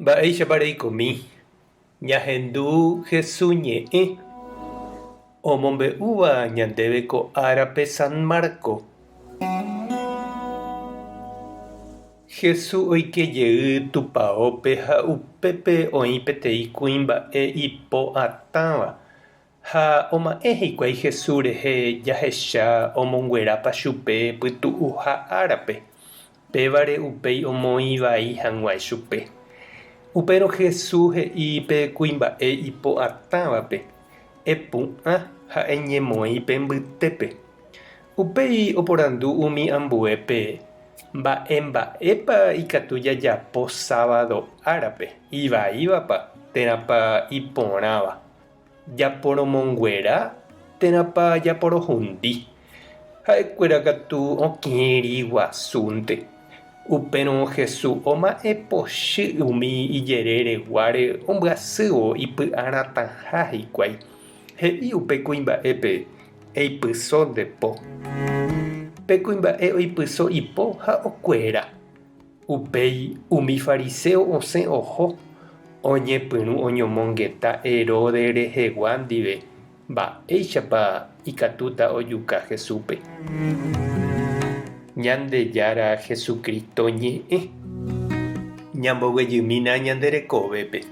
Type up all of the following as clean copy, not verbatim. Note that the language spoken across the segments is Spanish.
Mba'éichapa reikomi. Ñahendu Jesús ñe'ẽ omombe'úva ñandéve ko árape San Marco. Jesús oikejey tupãópe ha upépe oĩ peteĩ kuimba'e ipo'atãva. Ha oma'ẽ hikuái Jesús rehe jahecha omonguerápa chupe pytu'uha árape. Pévare upéi omoĩ vai hag̃uái chupe. Upérõ Jesús he'i pe kuimba'e ipo'atãvape: epu'ã ha eñemoĩ pe mbytépe. Upéi oporandu umi ambuépe: mba'épa ikatu jajapo sábado árape, ivaívapa térãpa iporãva. Japoromonguera térãpa japorohundi. Ha'ekuéra katu okĩri guasúnte. Upérõ Jesús oma'ẽ pochy umi ijerereguáre ombyasývo ipy'aratãha hikuái. He'i upe kuimba'épe: eipysóntepo. Pe kuimba'e oipyso ipo ha okuera. Upéi umi fariseo osẽ oho oñepyrũ oñomongeta Herodes rehegua ndive. Mba'éichapa ikatúta ojuka Jesúspe. Ñandejára Jesucristo ñe'ẽ ñamboguejýmina ñanderekovépe.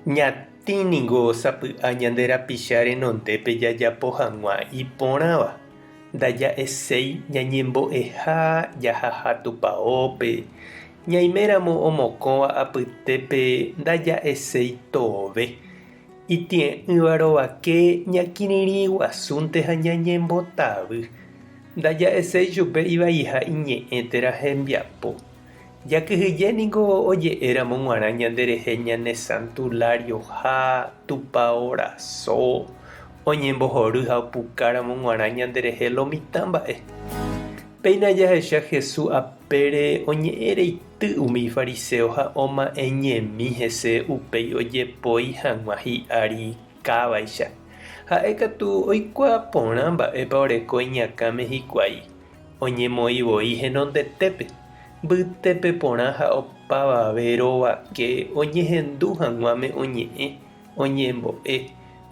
Ñatĩniko sapy'a ñande rapicha renondépe jajapo hag̃ua iporãva. Ndaja'eséi ñañembo'eha jahaha tupãópe. Ñaiméramo omokõva apytépe ndaja'eséi tove. Iti'e'ỹva rovake ñakirirĩ guasúnte ha ñañembotavy. Ndaja'eséi chupe ivaiha iñe'ẽtera hembiapo. Jakyhyjéniko oje'éramo g̃uarã ñanderehe ñane Santulario ha tupão rasó oñembohory ha opukáramo g̃uarã ñanderehe lomitã mba'e. Péina jahecha Jesús apére oñe'ẽreity umi fariseo ha oma'ẽñemi hese upéi ojepói hag̃ua hi'ári kávaicha. Ha'e katu oikuaa porã mba'épa oreko iñakãme hikuái oñemoĩvoi henondetépe. Mbytépe porã ha opavave rovake oñehendu hag̃uáme oñe'ẽ, oñembo'e,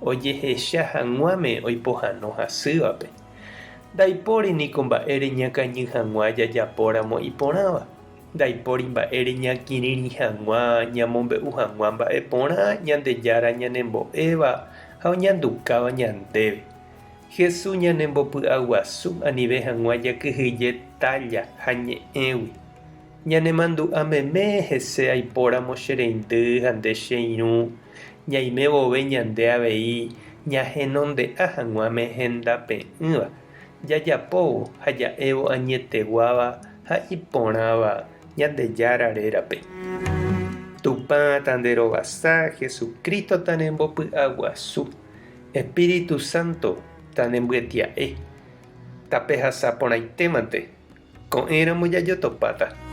ojehecha hag̃uáme oipohãno hasývape. Ndaipóri niko mba'e reñakãñy hag̃ua jajapóramo iporãva. Ndaipóri mba'e reñakirirĩ hag̃ua ñamombe'u hag̃ua mba'e porã ñandejára ñanembo'éva ha oñandukáva ñandéve. Jesús ñanembopy'a guasu anive hag̃ua jakyhyje tálla ha ñe'ẽgui. Ñanemandu'ãmeme hese aipóramo che reindy ha nde che irũ. Ñaime vove ñande avei ñahenonde'a hag̃uáme hendape'ỹva. Jajapóvo ha ja'évo añeteguáva ha iporãva Ñandejára rérape. Tupã tanderovasa Jesucristo tanembopy'a guasu. Espíritu Santo tanembyetia'e. Tapehasaporãitémante. Ko'ẽramo jajotopáta.